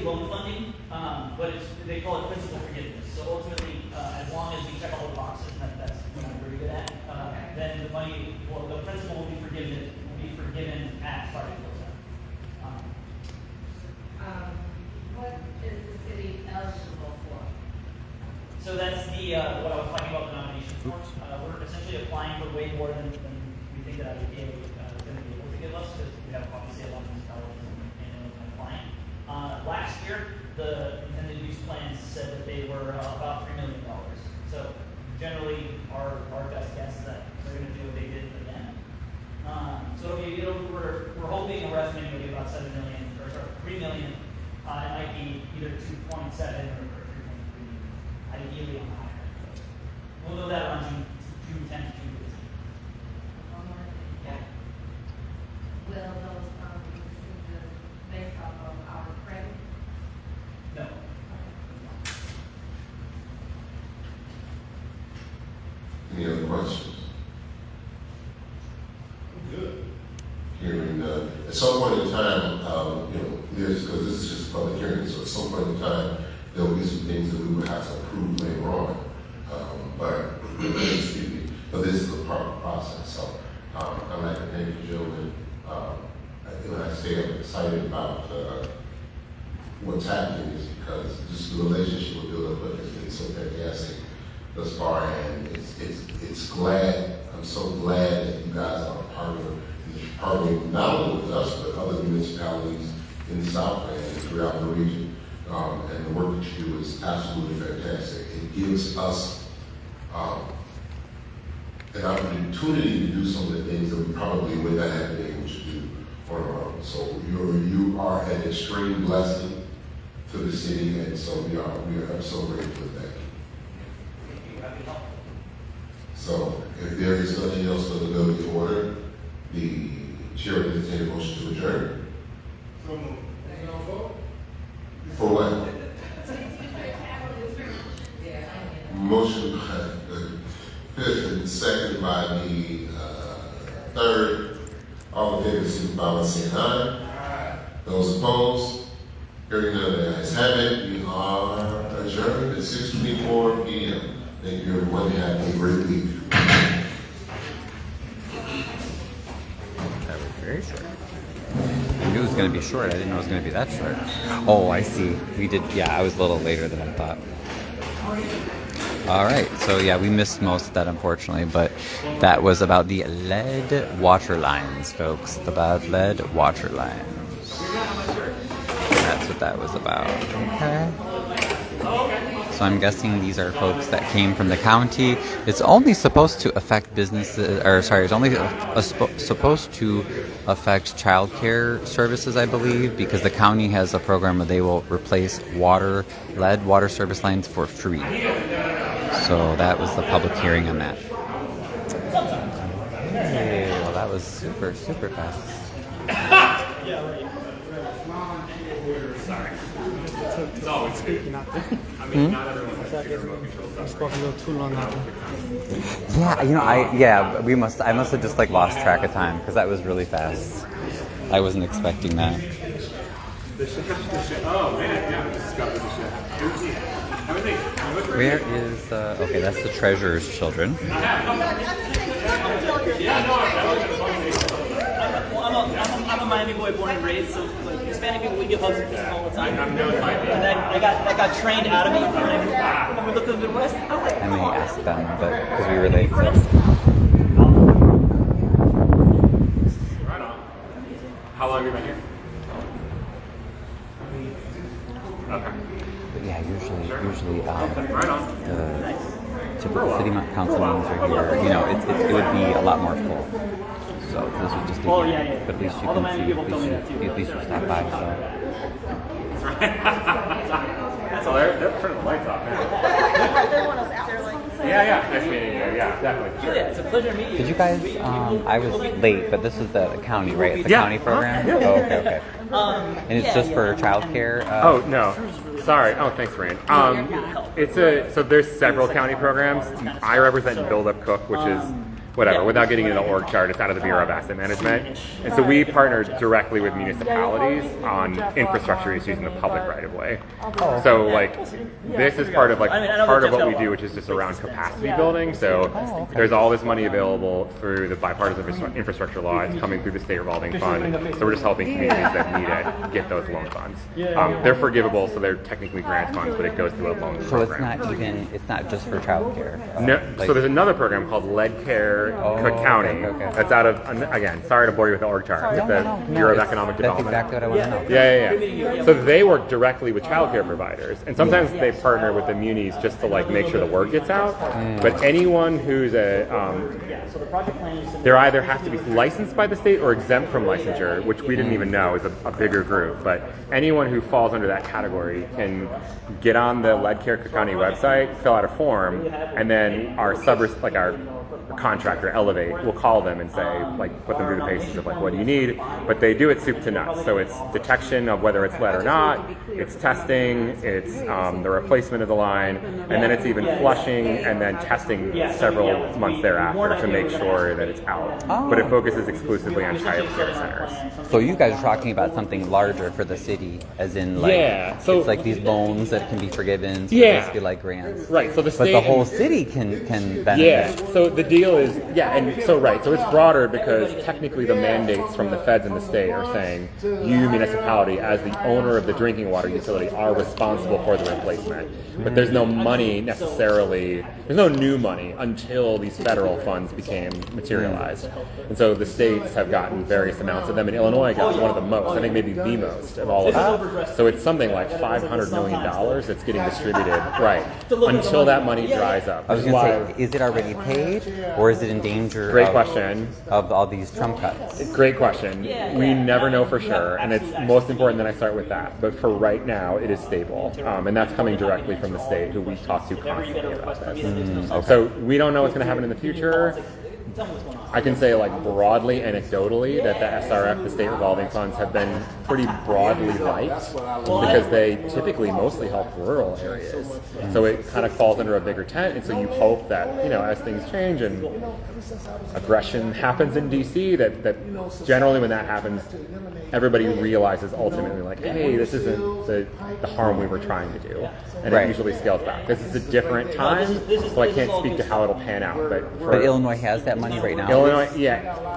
loan funding, but they call it principal forgiveness. So ultimately, as long as we check all the boxes, and that's what I'm pretty good at, then the money, well, the principal will be forgiven at starting closeout. What is the city eligible for? So that's the what I was talking about, the nomination forms. We're essentially applying for way more than we think that IDPA is going to be able to give us, because we have obviously a lot of municipalities and applying. Last year, the intended use plans said that they were about $3 million. So generally, our best guess is that they're going to do what they did again. So we're hoping, and we're estimating it'll be about $7 million, or sorry, $3 million. It might be either 2.7 or 3.3, ideally on the higher end. We'll know that on June 10th to June 15th. Yeah. Will those decisions based off of our credit? No. Any other questions? Good. Hearing none. At some point in time, because this is just a public hearing, so at some point in time, there will be some things that we will have to approve later on. Excuse me, but this is a part of the process. So I'd like to thank you, gentlemen. When I say I'm excited about what's happening is because just the relationship we're building up has been so fantastic thus far, and it's glad. I'm so glad that you guys are partnering not only with us but other municipalities in the South and throughout the region. And the work that you do is absolutely fantastic. It gives us an opportunity to do some of the things that we probably would not have been able to do on our own. So you are an extreme blessing to the city, and so we are I'm so grateful for that. So if there is nothing else for the bill to order, the chair will entertain a motion to adjourn. So moved. For what? Motion by seconded by the third. All in favor, signify by saying aye. Those opposed? Hearing none, the ayes have it. We are adjourned at 6:24 p.m. Thank you, everyone. Have a great week. That was very short. I knew it was going to be short. I didn't know it was going to be that short. Oh, I see. We did. Yeah, I was a little later than I thought. All right. So, yeah, we missed most of that, unfortunately. But that was about the lead water lines, folks. The bad lead water lines. That's what that was about. Okay. So I'm guessing these are folks that came from the county. It's only supposed to affect businesses, or sorry, it's only supposed to affect childcare services, I believe, because the county has a program where they will replace lead water service lines for free. So that was the public hearing on that. Hey, well, that was super, super fast. Sorry. It's always good. I mean, not everyone has I spoke a little too long out Yeah, there. I must have just like lost track of time because that was really fast. I wasn't expecting that. Oh, man, yeah, discovered the shit. Where is okay, that's the treasurer's children. I'm a Miami boy born and raised, so like Hispanic people, we give hugs and kisses all the time. I'm known by name. And that got trained out of me when we looked at the Midwest. I was like, I may ask them, but because we were late. So. Right on. How long have you been here? Okay. But yeah, usually Right on. the typical city council meetings are here. You know, it would be a lot more full. So this was just a but at least you all the can Miami see, people told me that too. at least you stop by. So. That's right. So they're turning the lights off now. They want us after, like, Yeah. Nice meeting you. Yeah, definitely. Sure. Yeah, it's a pleasure meeting you. Did you guys? I was late, but this is the county, right? It's a county program. Yeah. Oh, okay. And it's just for childcare. Oh no, sorry. Oh, thanks, Rand. So there's several county programs. I represent Build Up Cook, which is whatever, Yeah. without getting into the org chart, it's out of the Bureau of Asset Management. And so we partner directly with municipalities on infrastructure issues in the public right of way. So like, this is part of like, I mean, I know part of what what we you're do, talking which is just around capacity building. So there's all this money available through the bipartisan infrastructure law. It's coming through the state revolving fund. So we're just helping communities that need it get those loan funds. They're forgivable, so they're technically grant funds, but it goes through a loan So it's program. not even, it's not just for childcare. No, so there's another program called Lead Care Cook County. okay. That's out of, again, sorry to bore you with the org chart, with the Bureau of Economic That's Development. exactly what I want to know. Yeah. So they work directly with childcare providers, and sometimes they partner with the munis just to like make sure the word gets out. But anyone who's So the project plan is. they either have to be licensed by the state or exempt from licensure, which we didn't even know is a bigger group. But anyone who falls under that category can get on the Lead Care Cook County website, fill out a form, and then our contractor Elevate will call them and say, like, put them through the paces of like, what do you need? But they do it soup to nuts. So it's detection of whether it's lead or not, it's testing, it's the replacement of the line, and then it's even flushing and then testing several months thereafter to make sure that it's out. But it focuses exclusively on child care centers. So you guys are talking about something larger for the city, as in like, Yeah, so- it's like these loans that can be forgiven, so Yeah. basically like grants. Right, so the But state... the whole city can benefit. Yeah, so the deal is, and so it's broader because technically the mandates from the feds and the state are saying you municipality as the owner of the drinking water utility are responsible for the replacement. But there's no money necessarily, there's no new money until these federal funds became materialized. And so the states have gotten various amounts of them, and Illinois got one of the most, I think maybe the most of all of them. So it's something like $500 million that's getting distributed, right, until that money dries up. I was going to say, is it already paid, or is it in danger Great question. of all these Trump cuts? Great question. We never know for sure, and it's most important that I start with that. But for right now, it is stable, and that's coming directly from the state, who we talk to constantly about this. So we don't know what's going to happen in the future. I can say, like, broadly, anecdotally, that the SRF, the state revolving funds, have been pretty broadly liked because they typically mostly help rural areas. So it kind of falls under a bigger tent, and so you hope that, you know, as things change and aggression happens in DC, that generally when that happens, everybody realizes ultimately, like, hey, this isn't the harm we were trying to do. And Right. it usually scales back. This is a different time, so I can't speak to how it'll pan out. But Illinois has that money right now. Illinois,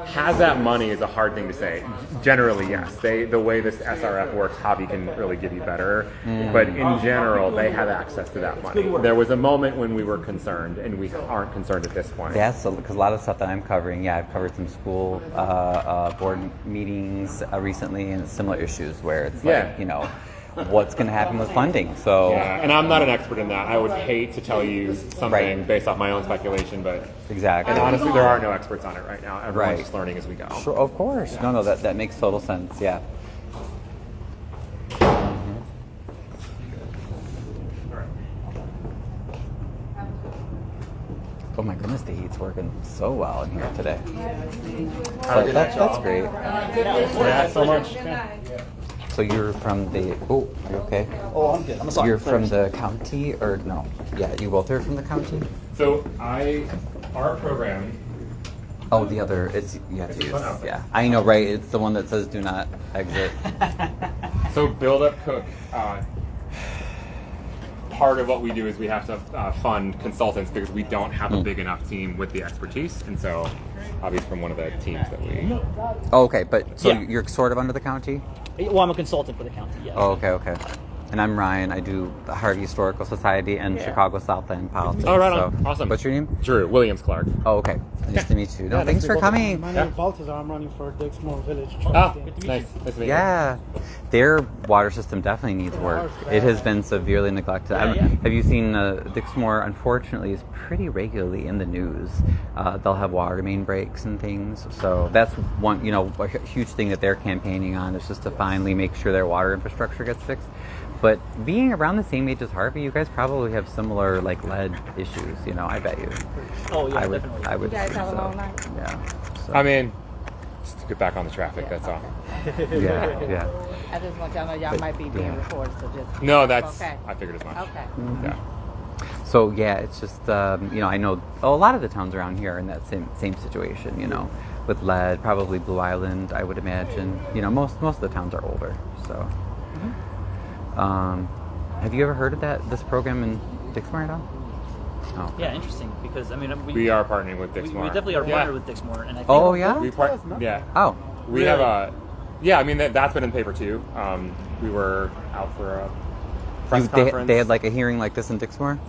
has that money is a hard thing to say. Generally, yes. The way this SRF works, Javi can really give you better. But in general, they have access to that money. There was a moment when we were concerned, and we aren't concerned at this point. That's because a lot of stuff that I'm covering, I've covered some school board meetings recently, and similar issues where it's like, you know, what's going to happen with funding. So, Yeah, and I'm not an expert in that. I would hate to tell you something based off my own speculation, but exactly. and honestly, there are no experts on it right now. Everyone's Right. just learning as we go. Sure, of course. No, that makes total sense. Yeah. Oh my goodness, the heat's working so well in here today. So that's great. Yeah, so much. So you're from the, you okay? Oh, I'm good. I'm sorry. You're from the county, or no? Yeah, you both are from the county? So our program, Oh, the other, it's, you have to use, yeah. I know, right? It's the one that says do not exit. so Build Up Cook, part of what we do is we have to fund consultants because we don't have a big enough team with the expertise. And so obviously from one of the teams that we... Oh, okay, but so Yeah. you're sort of under the county? Well, I'm a consultant for the county, yeah. Oh, okay. And I'm Ryan. I do the Harvey Historical Society and Chicago Southland Politics. Oh, right on. So, Awesome. What's your name? Drew, Williams Clark. Oh, okay. Nice to meet you. No, thanks for coming. My name is Baltazar. I'm running for Dixmoor Village. Ah, nice. Nice to meet you. Yeah, their water system definitely needs work. It has been severely neglected. Have you seen Dixmoor? Unfortunately, is pretty regularly in the news. They'll have water main breaks and things. So that's one, a huge thing that they're campaigning on is just to finally make sure their water infrastructure gets fixed. But being around the same age as Harvey, you guys probably have similar like lead issues. I bet you. Oh, yeah, I would. definitely. I would. You guys assume have a so. long night? Yeah. So, I mean, just to get back on the traffic, that's all. yeah. I just want y'all to know y'all might be being recorded, so just. No, that's... Okay. I figured as much. Okay. Yeah. So yeah, it's just I know a lot of the towns around here are in that same situation. With lead, probably Blue Island, I would imagine. Most of the towns are older. So, have you ever heard of this program in Dixmoor at all? Oh. Yeah, interesting. Because we are partnering with Dixmoor. We definitely are partnered with Dixmoor, and I think Oh yeah. Yeah. Oh. We Really? have a. Yeah, I mean that's been in the paper too. We were out for a press conference. They had like a hearing like this in Dixmoor.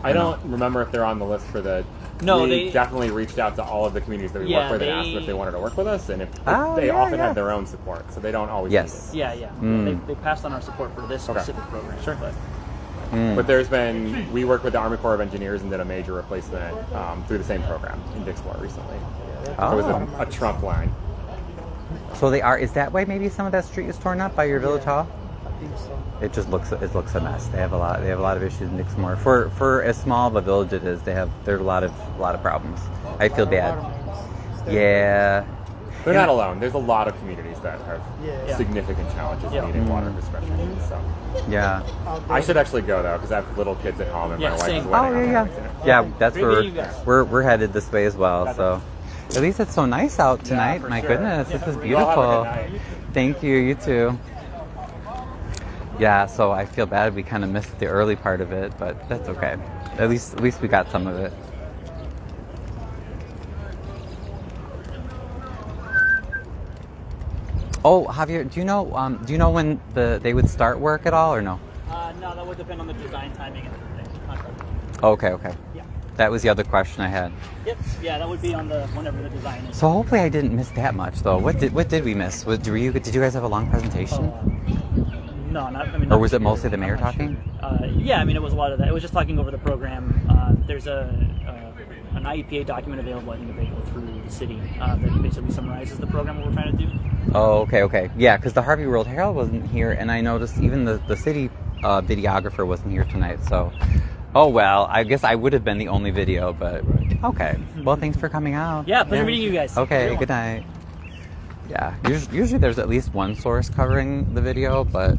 I don't remember if they're on the list for the. No, we they definitely reached out to all of the communities that we work with and asked them if they wanted to work with us, and if they often have their own support, so they don't always. Yes. Need it. Yeah. They passed on our support for this specific program. Sure. But But we worked with the Army Corps of Engineers and did a major replacement through the same program in Dixmoor recently. So it was a trunk line. So they are. Is that why maybe some of that street is torn up by your village hall? I think so. It looks a mess. They have a lot of issues in Dixmoor. For as small of a village it is, there are a lot of problems. I feel bad. Yeah. They're not alone. There's a lot of communities that have significant challenges needing water infrastructure. So Yeah. I should actually go though because I have little kids at home and my wife is same. wedding. Yeah. That's Great where meeting you guys. we're headed this way as well. So at least it's so nice out tonight. for My sure. goodness, this is You all have a beautiful. good night. Thank you. You too. Yeah, so I feel bad we kind of missed the early part of it, but that's okay. At least we got some of it. Oh, Javier, do you know when they would start work at all or no? no, that would depend on the design timing and the contract. Okay. Yeah. That was the other question I had. Yep. Yeah, that would be on whenever the design is. So hopefully I didn't miss that much though. What did we miss? Did you guys have a long presentation? No, not. Or was it mostly the mayor talking? Yeah, it was a lot of that. It was just talking over the program. There's an IEPA document available, I think, available through the city that basically summarizes the program what we're trying to do. Oh, okay. Yeah, because the Harvey World Herald wasn't here, and I noticed even the city videographer wasn't here tonight. So, oh well, I guess I would have been the only video, but okay. Well, thanks for coming out. Yeah, pleasure meeting you guys. Okay, good night. Yeah, usually there's at least one source covering the video, but...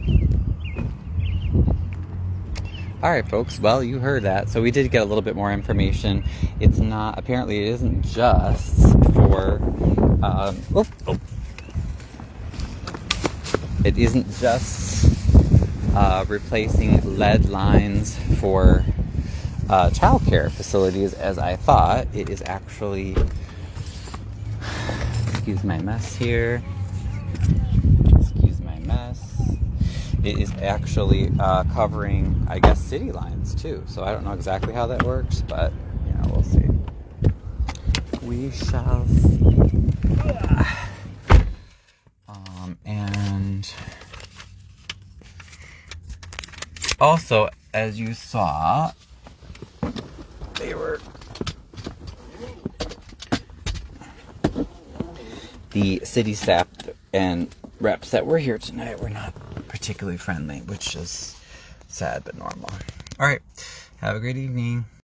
Alright folks, well you heard that, so we did get a little bit more information. Apparently it isn't just for, it isn't just replacing lead lines for childcare facilities as I thought. It is actually... Excuse my mess here. It is actually covering, I guess, city lines too. So I don't know exactly how that works, but we'll see. We shall see. And also, as you saw, the city staff and reps that were here tonight were not particularly friendly, which is sad but normal. All right, have a great evening.